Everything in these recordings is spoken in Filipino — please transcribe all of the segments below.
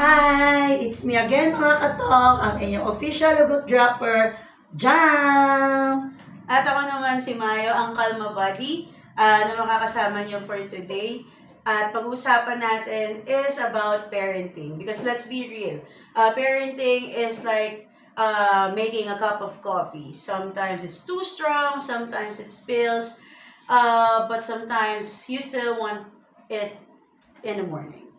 Hi! It's me again mga katok, ang inyong official Hugot Dropper, Jam! At ako naman si Mayo, ang Kalma Buddy, na makakasama niyo for today. At pag-uusapan natin is about parenting. Because let's be real, parenting is like making a cup of coffee. Sometimes it's too strong, sometimes it spills, but sometimes you still want it in the morning.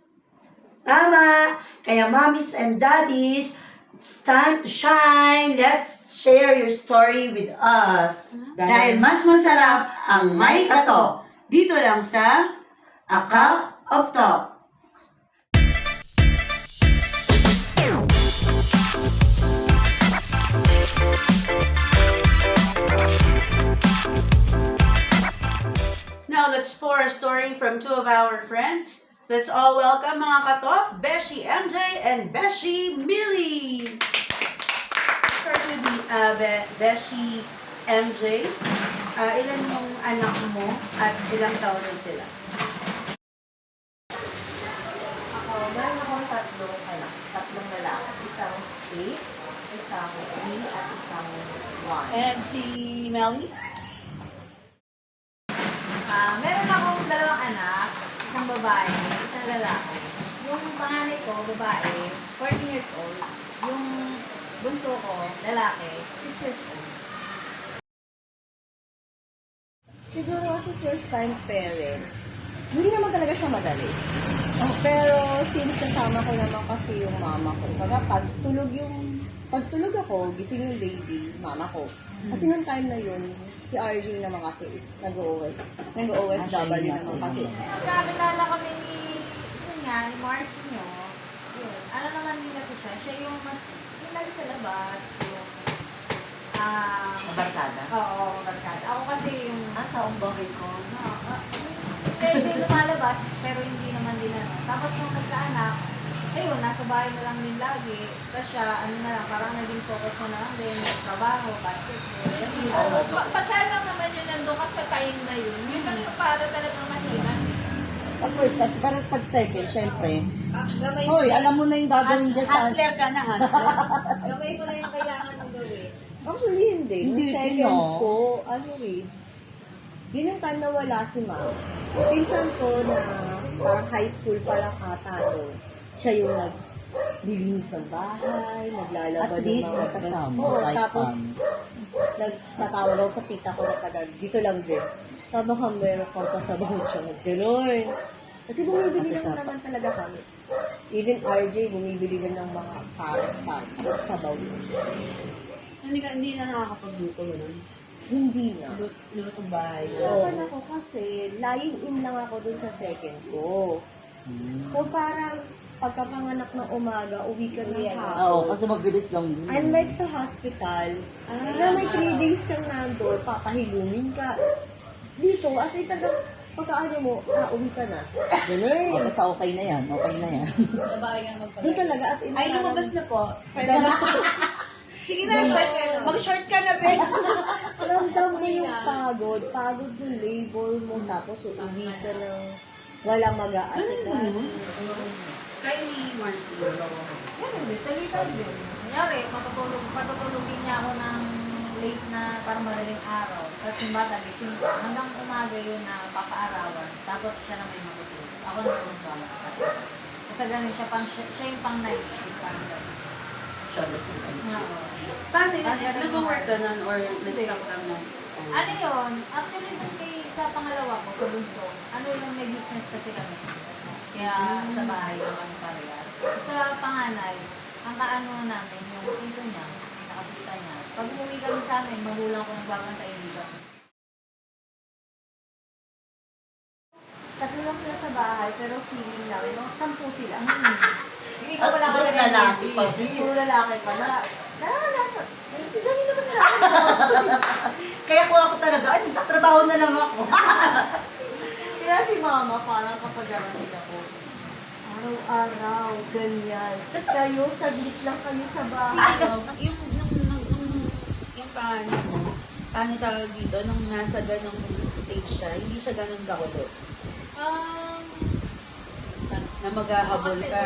Tama! Kaya mommies and daddies, it's time to shine! Let's share your story with us. Dahil mas masarap ang may kato. Dito lang sa A Cup of Talk. Now, let's pour a story from two of our friends. Let's all welcome mga katok, Beshi MJ and Beshi Millie. Start with Beshi MJ. Ilan yung anak mo at ilang taon na sila? Ako, meron akong tatlong anak, tatlong lalaki. Isang 8, isang 3, at isang 1. And si Melly? Meron akong dalawang anak, isang babae, isang lalaki. Yung panganay ko, babae, 14 years old. Yung bunso ko, lalaki, 6 years old. Siguro kasi first time parent, hindi naman talaga siya madali. Pero since kasama ko naman kasi yung mama ko, pag tulog ako, gising yung baby, mama ko. Kasi nung time na yun, si RJ naman kasi is nag-OFW naman kasi. Kakilala kami ni Marcy nyo. Yun. Ano naman din kasi siya yung mas, yung lagi sa labas, yung, Barkada. oo, barkada. Ako kasi yung, taong bahay ko, medyo lumalabas, pero hindi naman din ano. Tapos nung nagkaanak, ayun, nasa bahay na lang din lagi. Tapos siya, ano na lang, parang naging focus mo na lang din, trabaho, basketball. Pasal lang naman yun nandun ka sa time na yun. Yun lang yung para talagang mahirap. Pag first, parang pag second, syempre. Gamay Hoy, alam mo na yung gagawin dyan sa... Hustler ka na, hustler. Gamay ko na yung kailangan mong gawin. Actually, hindi. Hindi, Yung second no? ko, yun yung time na wala si ma'am. Pinsan ko na parang high school pa lang ata no. Siya yung naglilinis ng bahay, naglalaba At least, mga kasama, Oo, right tapos on. nagtatawag ako sa tita ko na taga, dito lang din. Sabi ka, meron kang pasabaw siya. Gano'n. Kasi bumibili lang naman talaga kami. Even RJ, bumibili din ng mga pares. Tapos sabaw. Hindi na nakakapagluto nun. Hindi na. Luto bahay. Naman ako kasi lying in lang ako dun sa second ko. So parang pagkapanganak ng umaga, uwi ka ng hapon. Oo, kasi mabilis lang din. Unlike sa hospital, na may 3 days kang nandun, papahilumin ka. Dito, as in talagang pagkaano mo, uwi ka na. Ganun. Basta okay na yan, okay na yan. Doon talaga, as in Ay, parang- lumabas na po. Sige na, mag-short ka na, Ben. Ramdam mo yung pagod ng labor mo, tapos uuwi ka ng walang mag-aasikaso. Kay ni Marcy. Ganun din, salita din. Kunyari, patutulogin niya ako ng late na parang madaling araw. Tapos yung bata gising ko. Hanggang umaga yun na papaarawan. Tapos siya na may matutulog. Ako na yung bala. Kasi ganun siya yung pang night shift. Parang ganun. Siya lasing ka. Oo. Paano yun? Nag-work ka nun or nag-stop ka nun? Ano yun? Actually, dun sa pangalawa ko, sa bunso, ano yung may business kasi kami. Kaya sa bahay lang kami parehas. Sa panganay, ang kaano namin, yung ito niya, nakakita niya. Pag umuwi kami sa amin, magulang ko nagbabantay dito. Tatlo lang sila sa bahay, pero feeling namin, 10 sila. Hindi ko wala ka puro na lalaki pa. Puro lalaki pa na. Naranasan. Dami naman lalaki. Kaya kung ako talaga, ay, nagtatrabaho na lang ako. Kaya si mama, parang kapag nila ko, araw-araw, ganyan. Kayo, saglit lang kayo sa bahay. Yung paano mo, paano tawag dito, nung nasa ganong stage siya, hindi siya ganon kakulot. Na maghahabol ka.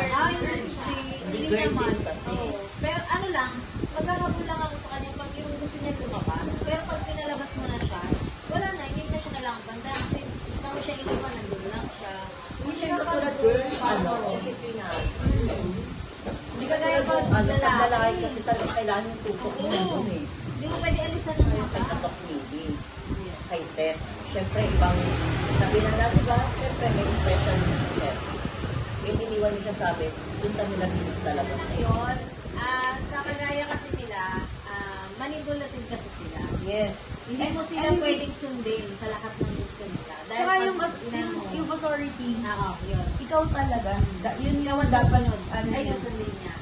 Hindi naman. Oo. Pero ano lang, maghahabol lang ako sa kanya pag yung gusto niya lumabas. Pero pag pinalabas mo na siya, wala na, hindi na siya nalakbanda. Kasi saan mo siya iniwan, nandun lang siya. Hindi siya Katulad kapag disciplinary. Hindi ka gaya pag Lalaki lalaki. kasi talaga kailangan yung tutok mo nandun eh. Hindi mo pwede alisan ng Kaya kay mata. Tatok Lady, kay Seth. Siyempre, ibang, sabi na natin ba, siyempre may expression din si Seth. Yung iniwan niya sa amin, doon kami nagiging talaga. Yun, sa kagaya kasi nila, manipulative kasi sila. Yes. Hindi mo sila pwedeng sundin sa lahat ng gusto nila. Dahil Saka pag yung, inan mo, yung authority, oo, yun. ikaw talaga, yun Ikaw yung ang dapat, susunod. ano Ay, yun. susundin niya.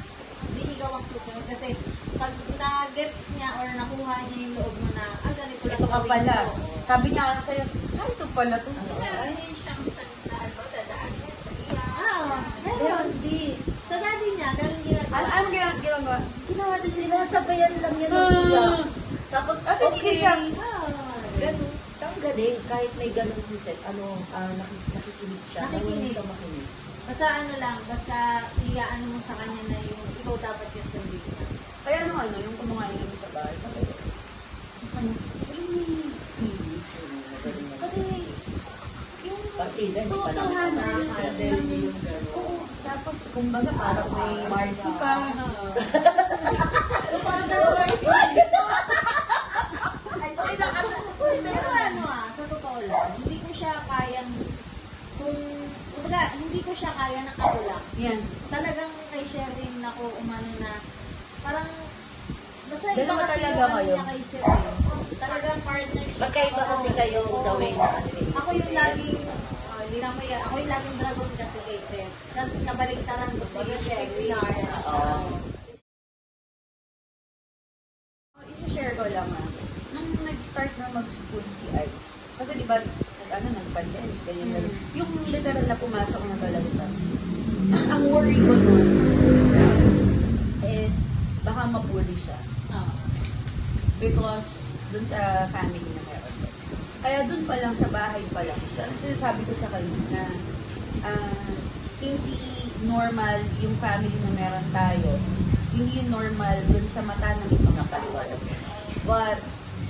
Hindi ikaw ang susunod. Kasi pag na-gets niya or nakuha niya yung loob mo na, ganito lang Ito ka gawin pala. ko. Sabi niya sa'yo, ito pala to. Ay, siyang sanistaan mo, dadaan niya sa iya. Meron. Sa daddy niya, ganun ginagawa. Ano ginagawa? Ginawa din sila, sabayan lang yan ng isa. Tapos, Kasi hindi okay. siya, Ganun. Ang galing, kahit may ganun si Seth, nakikinig siya. Nakikinig. Marunong siya makinig. Basta ano lang, basta iaano mo sa kanya na yung ikaw dapat yung sundin niya. kaya yung kumain kami sa bahay, sabi ko, sabi niya, kasi, yung Partida, hindi pa namin totohanan, nakakadel niya yung gano'n. oo, tapos, kumbaga, parang may Marcy pa. So, paano pero ano sa totoo lang, hindi ko siya kayang, kumbaga, hindi ko siya kaya na ako lang. Yan. Talagang kay Sherin ako umano na, parang, basta iba Dalawa kasi talaga yung ano kayo. niya kay Sherin. Talagang partnership. Magkaiba kasi kayo the way na ano eh. Ako yung laging, hindi na may, ako yung laging dragon kasi kay Seth. Tapos nabaligtaran ko si Sherin. I-share ko lang nung nag-start na mag-school si Ice, kasi di ba, nag-pandemic, ganyan. Yung literal na pumasok na talaga. Ang worry ko nun is, baka mabully siya. Because, dun sa family na meron. Kaya dun pa lang, sa bahay pa lang, sinasabi ko sa kanya na, hindi normal yung family na meron tayo. Hindi yung normal dun sa mata ng ibang kapaliwanag. But,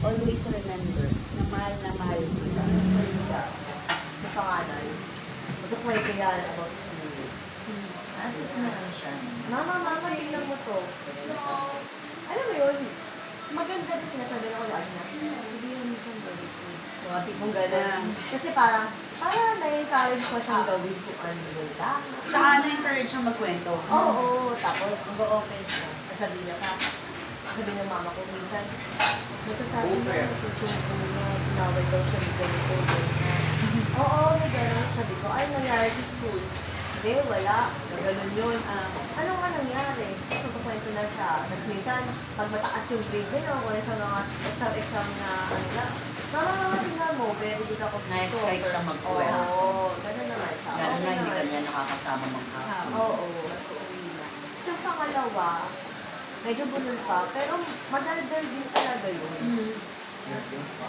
always remember na mahal kita. Sa pangalan, magkakwento yan about school. At least meron siya. Mama, tingnan mo to. Alam mo yun, maganda din sinasabi na ko lagi na, sige yun, yung gawin ko. Mga tipong gano'n. Kasi parang na-encourage ko siyang gawin kung ano yung tama. Tsaka na-encourage siyang magkwento. Oo, tapos mag-open siya. Sabi niya pa, sabi ng mama ko minsan, masasabi niya, susuko niya, tinawag daw siya ng ganito, ganyan. Oo, may gano'n. Sabi ko, ay, nangyari sa school. Hindi, wala. Gano'n yun. Ano nga nangyari? So, kukwento na siya. Tapos minsan, pag mataas yung grade niya, no, kung sa mga exam na, ano lang, mama, tingnan mo, very good ako dito. Na-excite siya mag-uwi. Oo, gano'n naman siya. Lalo Okay na hindi naman. kanya nakakasama maghapon. Oo, uuwi na. Sa pangalawa, medyo bunol pa, pero madaldal din talaga yun.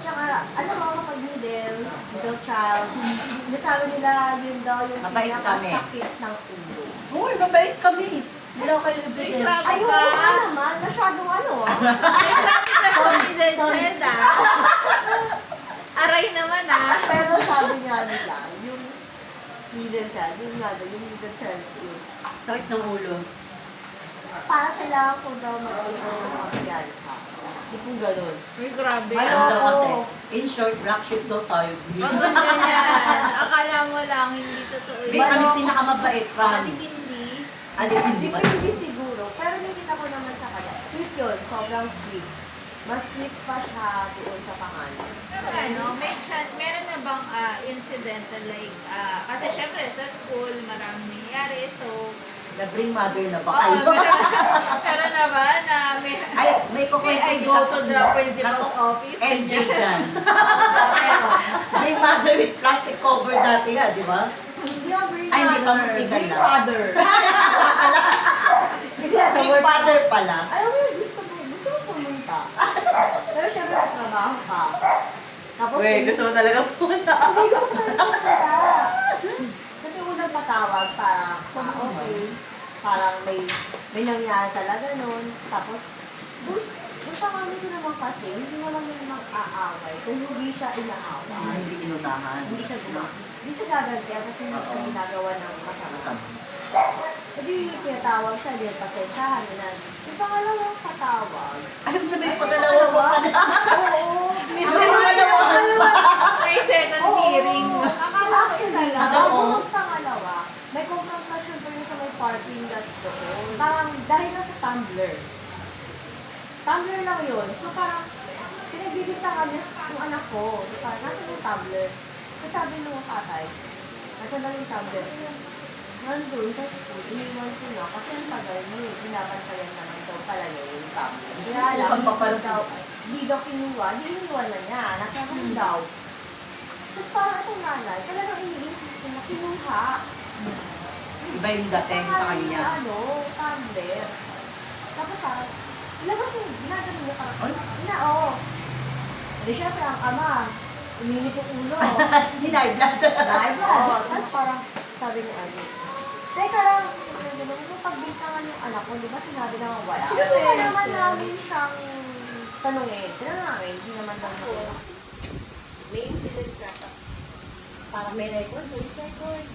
Tsaka, alam mo, kapag middle child, sinasabi nila yun daw yung Mabait kami. pinakasakit ng ulo. Uy, mabait kami. Wala kayo evidence. Ayun, ka naman, masyadong ano Aray naman Pero sabi nga nila, yung middle child, yung nga daw, yung middle child, yun. Sakit ng ulo. Parang kailangan ko daw mag-uwi ng mga piyansa. Hindi po ganun. Uy, grabe. Ano daw kasi, Oo. in short, black sheep daw tayo. Huwag mo ganyan. Akala mo lang, hindi totoo Hindi yun. kami pinakamabait, promise. Hindi. Hindi Hindi ba? hindi siguro. Pero nakita ko naman sa kanya. Sweet yun. Sobrang sweet. Mas sweet pa siya doon sa pangalan. Pero ano, meron na bang incident na like, kasi syempre sa school maraming nangyayari, so, Na-bring mother na ba oo, kayo? pero naman na may, Ay, may may kukwento I si go to the Tato- principal's Tato- office. MJ ganyan. dyan. Bring mother with plastic cover dati yan, di ba? Hindi ako bring Ay, hindi pa mother. muntikan Bring na. father. Kasi nasa Big work father pala. Alam mo, gusto mo pumunta. Pero syempre, magtrabaho ka. Tapos, Gusto mo talaga pumunta. Hindi gusto ko talaga pumunta. Kasi unang patawag para parang may nangyari talaga nun. Tapos, doon sa kami ko naman kasi, hindi naman yung mag-aaway. Kung hindi siya inaaway. Hindi inunahan. Hindi siya hindi siya gagantihan kasi hindi siya ginagawa ng masama. Hindi pinatawag siya, din pasensyahan na. Yung pangalawang patawag. Alam na ba yung pagkalawa pa na? Oo. May second hearing. Actually, Oo. bago pangalawa, may confrontation pa yun sa may parking lot doon. Parang dahil na sa Tumblr. Tumblr lang yun. So parang pinagbibintangan niya yung anak ko. So parang nasa yung Tumblr. So sabi nung tatay, nasa na yung Tumblr. Nandun sa school, iniwan ko na kasi ang tagal mo eh. Pinapansayan naman daw talaga yung Tumblr. Kaya lang, Saan pa pala daw, hindi daw kinuha, hindi iniwan na niya. Nasa room daw. Tapos parang itong nanay, talagang iniinsist ko na kinuha. Iba yung dating sa kanya. Ano, Tumblr. Tapos parang, ilabas mo, ginagano niya parang, oo. Hindi syempre ang ama, uminit yung ulo. Hinay-blood. Live lang. Tapos parang, sabi ni Adi, teka lang, kung pagbintangan yung anak ko, di ba sinabi naman wala? Kaya naman namin siyang tanungin. Tinanong namin, hindi naman lang ako. May incident na parang may record, voice record.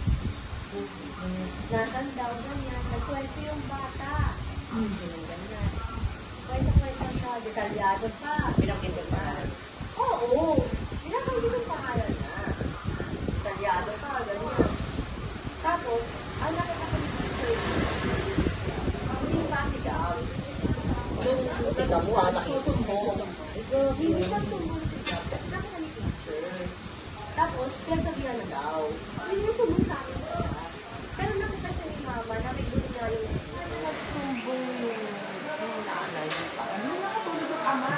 Nasaan daw ganyan, nagkwento yung bata. Ganyan. Kwento-kwento siya, detalyado pa. Pinakita pa. Oo, pinakita yung pangalan na. Detalyado pa, ganyan. Tapos, ang nakita ko ni teacher, hindi pa sigaw. Yung tiga mo, nakisumbong. Hindi ka sumbong sigaw, kasi nakita ni teacher. Tapos, pinagsabihan na daw. Hindi na sumbong sa akin. Pero nakita siya ni mama, nakita niya yung nagsumbong yung nanay. Parang hindi nakatulog yung ama.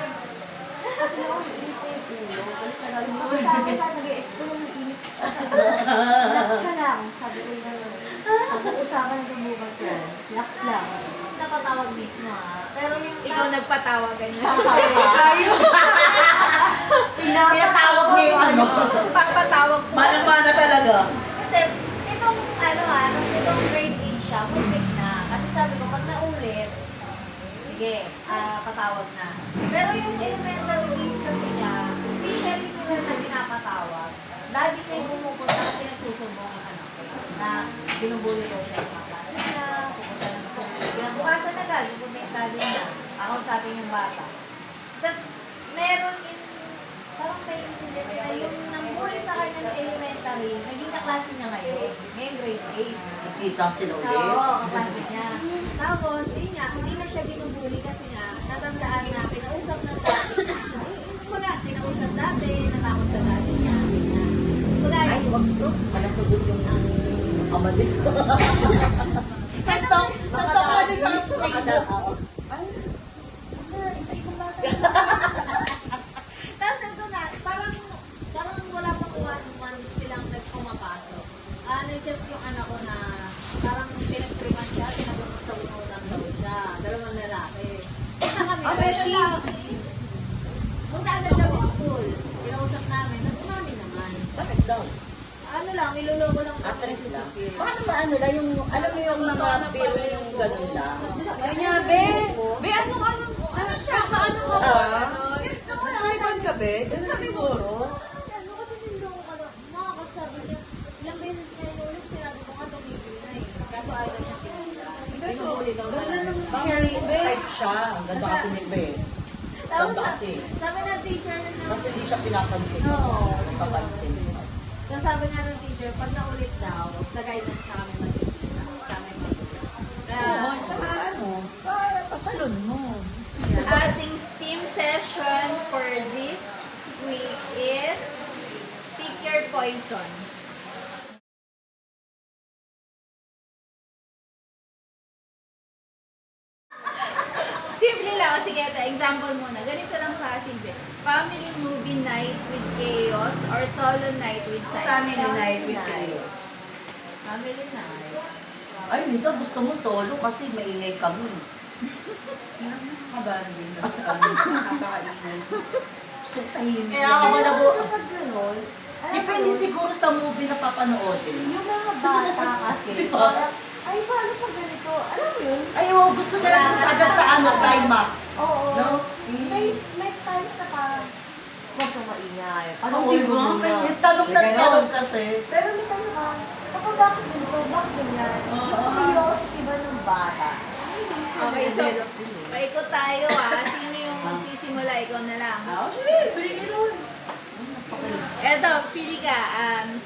Kasi ako, init na yung ulo. Balik na lang. Sa akin ka, nag-i-explain yung init. Relax ka lang. Sabi ko na lang. Pag-uusapan na bukas yan. Relax lang. Napatawag mismo Pero yung Ikaw nagpatawag ganyan. Ayos! Pinatawag niya yung ano. Papatawag mo. Mana-mana talaga. Kasi, itong, itong grade 8 siya, muntik na. Kasi sabi ko, pag naulit, sige, patawag na. Pero yung elementary kids kasi niya, hindi siya rin nila na pinapatawag. Lagi kayo pumupunta kasi nagsusumbong yung anak ko. Na binubuli daw siya yung mga klase niya, pupunta ng school. Kinabukasan na gagi, pumunta niya. Ako sabi yung bata. Tapos, meron parang may incident na yung nambuli sa kanya ng elementary, naging kaklase niya ngayon. Ngayon grade 8. Nakita sila ulit. Oo, kaklase niya. Tapos, yun nga, hindi na siya binubuli kasi nga, natandaan na, kinausap ng dati. Kumbaga, kinausap dati, natakot sa dati niya. Kumbaga, Ay, wag to. Malasugod yung ama dito. Kantok ka din sa Facebook. tapos ito na, parang wala pang 1 month silang nagpumapasok. Nag-chat yung anak ko na parang pinagtriman siya, pinagpagsagutan daw siya. Dalawang lalaki. Punta kami, punta agad kami school. Kinausap namin, tapos umami naman. Bakit daw? Ano lang, niloloko lang kami. Atres lang. Paano ba ano lang yung, alam mo yung mga bill yung gano'n lang? Kanya, be, ano siya? Paano ka ba? Nakalipan ka, be? Ganun siguro. Ano kasi niloloko ka lang. Makakasabi niya, ilang beses niya inulit, sinabi ko nga tumigil na eh. Kaso ayaw niya pinila. Pinuli daw talaga. Type siya. Ang ganda kasi ni Be. Tapos Ganda kasi. sabi ng teacher na Kasi hindi siya pinapansin. Oo. Nagpapansin siya. Tapos sabi nga ng teacher, pag naulit daw, sa guidance na kami magkikita. Sa amin Oo, tsaka ano, para pasalon mo. Ating STEAM session for this week is Pick Your Poison. Simple lang. Sige, ito, example muna. Ganito lang kasimple. Family movie night with chaos or solo night with silence. Family night with chaos. Family night. Ay, minsan gusto mo solo kasi maingay kami. Kabanding na nakakaingay. So, tahimik. Kaya ako malabo. Kapag gano'n, Depende siguro sa movie na papanoodin. yung mga bata kasi, Diba? Ay, paano pag ganito? Alam mo yun? Ay, wow, gusto nila kung sa agad sa ano, climax. Oo. No? May times na parang, huwag kang maingay. Parang Ang di ba? Yung tanong na tanong kasi. Pero may tanong ka, kapag bakit ganito, bakit ganyan? Yung curiosity ba ng bata? Okay, so, paikot tayo Sino yung magsisimula? Ikaw na lang. Eto, pili ka.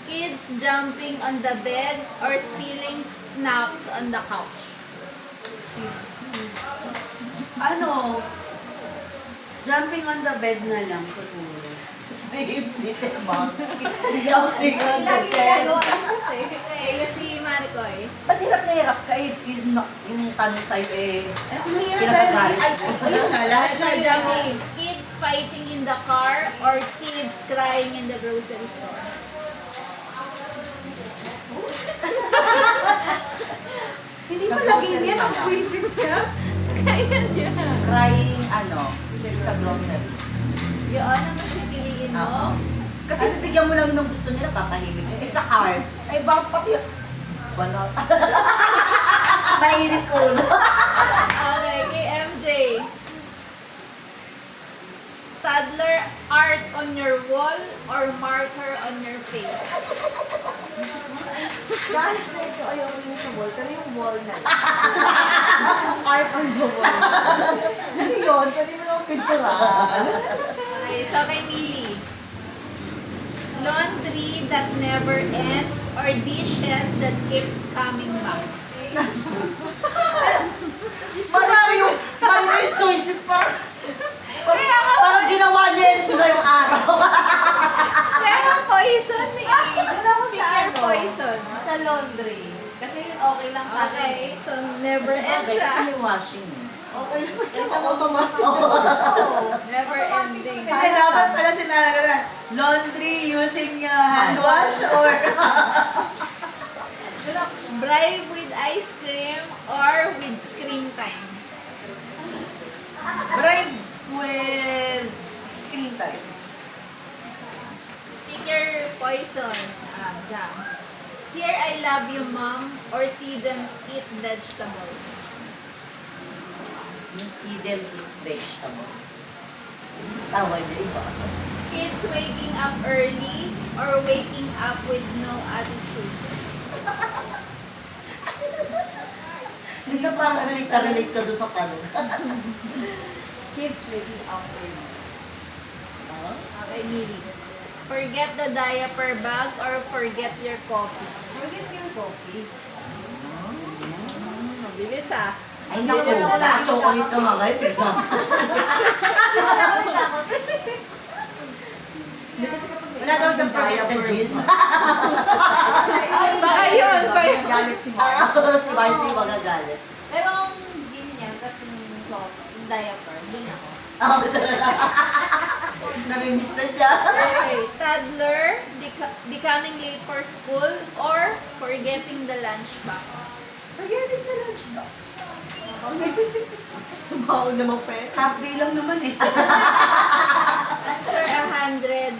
Kids jumping on the bed or spilling snacks on the couch? Ano? Jumping on the bed na lang siguro. Hindi siya ba? Jumping on the Lagi bed. ginagawa kasi. Okay, si Maricoy. Ba't hirap na hirap ka yung tanong sa'yo eh. Mahirap Pinakagalit. Ayun na, lahat na Okay, kids fighting in the car or kids crying in the grocery store? Hindi Sa pa laging grocery yan ang na lang. quizzing niya. Kaya niya. Crying, sa grocery. Yun ang masipiliin mo. Oo. Kasi bibigyan mo lang ng gusto nila, tatahimik. Eh, sa car, ay bakit pati... Wala. Mainit ulo. Okay, kay MJ. Toddler art on your wall or marker on your face? Kahit medyo ayaw ko yung sa wall, pero yung wall na lang. Kahit on the wall. Kasi yun, pwede mo lang picturean. Okay, so kay Millie. Laundry that never ends or dishes that keeps coming back? Parang yung choices, parang Kaya ginawa niya yun ngayong araw. Pero poison eh. Doon ako Pick sa your ano? poison. Sa laundry. Kasi okay lang sa akin. Okay, so never ends Kasi may washing. Okay lang kasi sa automatic. Never ending. Kasi dapat pala sinabi laundry using hand wash or Bribe with ice cream or with screen time? bribe with screen time. Pick your poison, Jam. Here I love you, mom, or see them eat vegetables? You see them eat vegetable. Tawa niya iba. Kids waking up early or waking up with no attitude? Minsan parang relate ka doon sa tanong. Kids waking up early. Okay, Mili. Forget the diaper bag or forget your coffee? Forget your coffee. Mabilis Ay, naku, naka-chocolate ka mga kayo. Wala daw dyan forget the gin. Baka yun. Galit si Mark. Si Marcy magagalit. Pero ang gin niya, kasi yung diaper, din ako. Namimiss na siya. Okay, toddler, becoming late for school or forgetting the lunchbox? Forgetting the lunchbox. Baon naman pe. Half day lang naman eh. Answer 100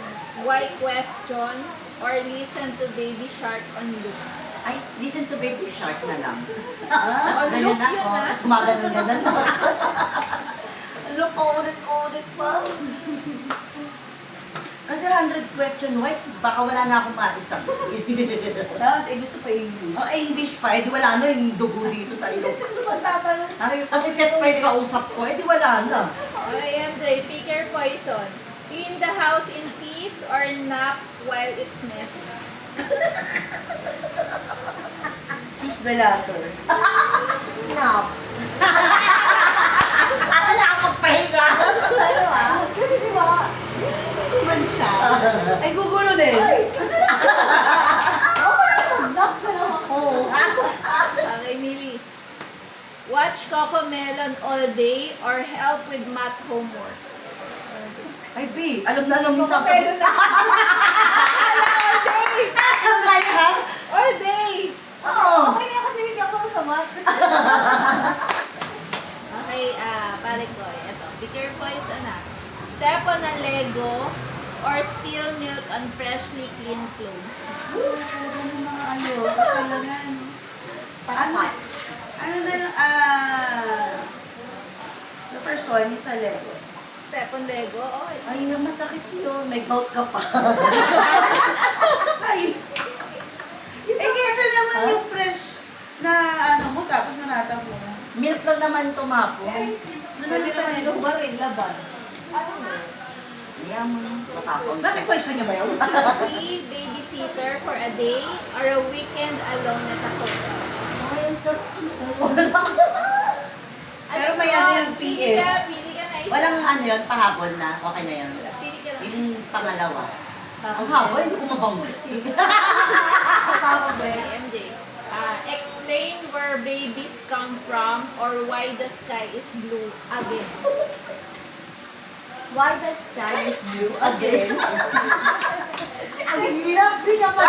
why questions or listen to Baby Shark on loop? Ay, listen to Baby Shark na lang. On Ganyan loop na, yun na. tapos maganon-ganon. Look, ulit-ulit pa. Kasi 100 question why, baka wala na akong maisabi. Tapos gusto pa English. Oh, English pa, di wala na yung dugo dito sa ilong. Sino magtatanong? Kasi set pa yung kausap ko, di wala na. Okay, MJ, pick your poison. Clean the house in peace or nap while it's messy? Choose the latter. Nap. Akala ako magpahinga. Kasi di ba, inisip ko man siya. Ay, gugulo din. Knock na lang ako. Okay, Millie. Watch Coco Melon all day or help with math homework? Ay, B, alam na yung sasabihin. na. Ang like, ha? All day! Oo. Okay na kasi hindi ako masama. Okay, pare ko, ito. Pick your poison Step on a Lego or spill milk on freshly clean clothes? Ano, kapalangan. Ano na, the first one, yung sa Lego. Step on Lego. Oh, Ay, nga masakit yun. May gout ka pa. Ay! Kesa naman yung fresh na ano mo, tapos manatap mo. Milk lang naman tumapon. Pwede naman yung baril, laban. Ayan mo. Matapon. Bakit question niyo ba yun? free babysitter for a day or a weekend alone at a hotel. Ay, ang sarap. Pero may ano yung PS. Pili ka na isa. Walang ano yun, pahabol na. Okay na yun. Pili ka na. Yung pangalawa. Ang habol, hindi ko mabanggit. Okay, MJ. Explain where babies come from or why the sky is blue again. Why the sky is blue Again. Ang hirap, di ka pa.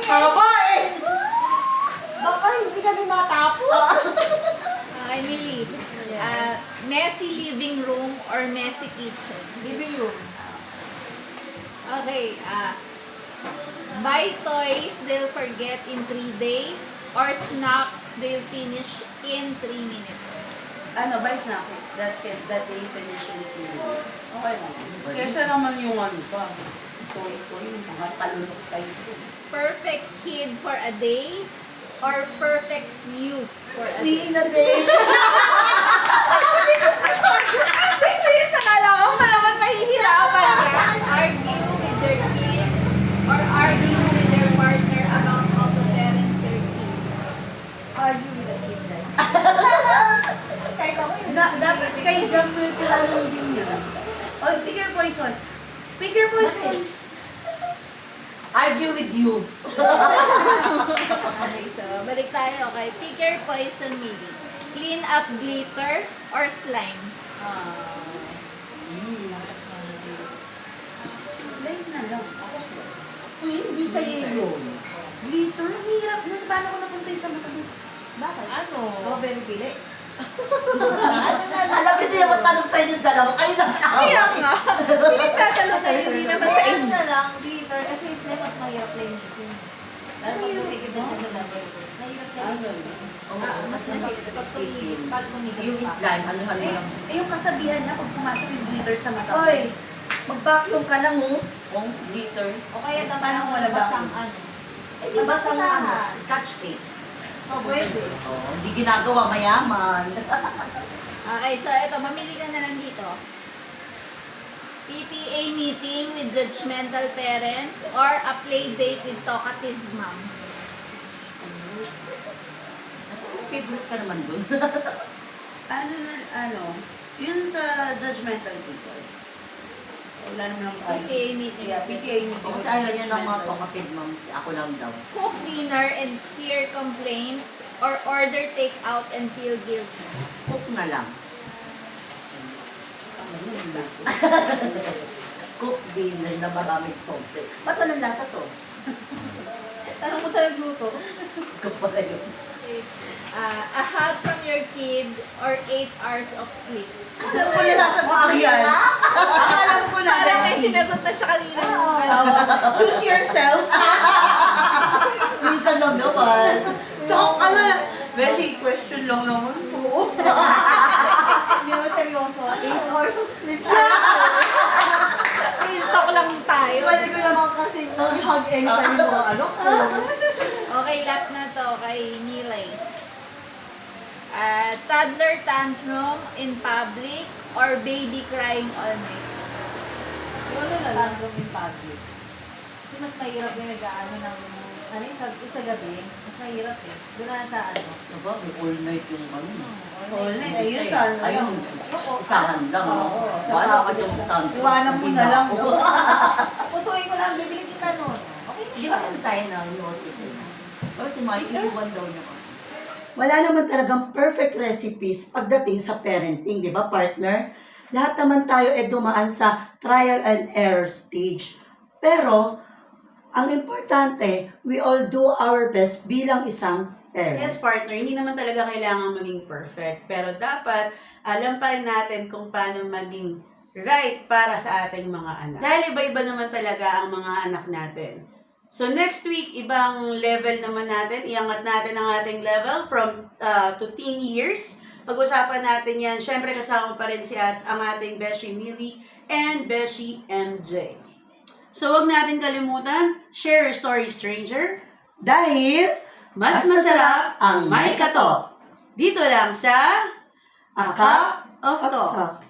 Haba eh! Baka hindi kami matapos. Emily. Messy living room or messy kitchen. Living room. Okay. Buy toys they'll forget in 3 days or snacks they'll finish in 3 minutes. Ano, buy snacks that they finish in 2 minutes. Okay lang. Kesa naman yung ano pa. Toy, mga kalunok tayo. Perfect kid for a day or perfect youth for a day. na din. Please, akala ko malaman mahihirapan ka. Argue with their kid or argue with their partner about how to parent their kid. Argue with the kid then. Dapat kay John will tinanong din yun. Oh, pick your poison. Pick your poison. Argue with you. Okay, so balik tayo. Okay, pick your poison, Mili. Clean up glitter or slime? Slime na lang. Ako slime. Uy, hindi sa'yo yun. Glitter? Ang hirap nun. Paano ko napunta yung sa mata mo? Bakit? Ano? Strawberry pili. Alam mo, hindi naman tanong sa inyo dalawa. Kayo na Kaya nga. Hindi tatanong sa'yo, hindi naman sa Kaya inyo. na lang, glitter. Kasi slime mas mahirap linisin. Lalo pag tumigil din ka sa gabi. Mahirap linisin. Mas mahirap pag tumigil Yung pa. slime, ano-ano Eh, lang. yung kasabihan na pag pumasok yung glitter sa mata mo. Hoy, mag-vacuum ka lang oh. Kung glitter. O kaya Paano naman wala ba? basang ano. Eh, di ba sa Babasahan. ano, scotch tape? O pwede. Oo, hindi ginagawa mayaman. Okay, so ito, mamili ka na lang dito. PTA meeting with judgmental parents or a play date with talkative moms. Favorite ka naman dun. Ano, yun sa judgmental people. Wala naman ang PTA meeting. Yeah, PTA meeting. Kasi ayaw niya ng mga talkative moms. Ako lang daw. Cook dinner and hear complaints or order takeout and feel guilty. Cook na lang. Cook dinner na maraming topic. Ba't walang lasa to? Tanong mo sa nagluto. Ikaw pala yun. Okay. A hug from your kid or 8 hours of sleep. Alam ko na sa totoo yan. Alam ko na. Parang may Beshi. sinagot na siya kanina. Choose yourself. Minsan lang naman. Tsaka ka na. Beshi, question lang naman. Oo. Hindi mo seryoso. 8 hours of sleep. Real talk lang tayo. Pwede ko naman kasi i-hug anytime yung mga ano ko. Okay, last na to kay Nilay. Toddler tantrum in public or baby crying all night? Wala na lang gawin public. Kasi mas mahirap yung nag-ano ng ano yung sa gabi. Mas mahirap eh. Doon na sa ano. Sa bagay, all night yung ano. All night. Ayun, saan? Ayun, isahan lang. Oo. Wala ka dyan tanto. Iwanan mo na lang. Putuin ko lang, bibili kita nun. Okay na Di siya. ba kaya tayo na notice eh? Pero si Mike, iwan daw niya kasi. Wala naman talagang perfect recipes pagdating sa parenting, di ba partner? Lahat naman tayo dumaan sa trial and error stage. Pero, ang importante, we all do our best bilang isang parent. Yes, partner, hindi naman talaga kailangan maging perfect. Pero dapat, alam pa rin natin kung paano maging right para sa ating mga anak. Dahil iba-iba naman talaga ang mga anak natin. So next week, ibang level naman natin. Iangat natin ang ating level from to teen years. Pag-usapan natin yan. Siyempre kasama pa rin ang ating Beshi Mili and Beshi MJ. So huwag natin kalimutan, share your story, stranger. Dahil, Mas masarap ang may katok. Dito lang sa A Cup of Talk.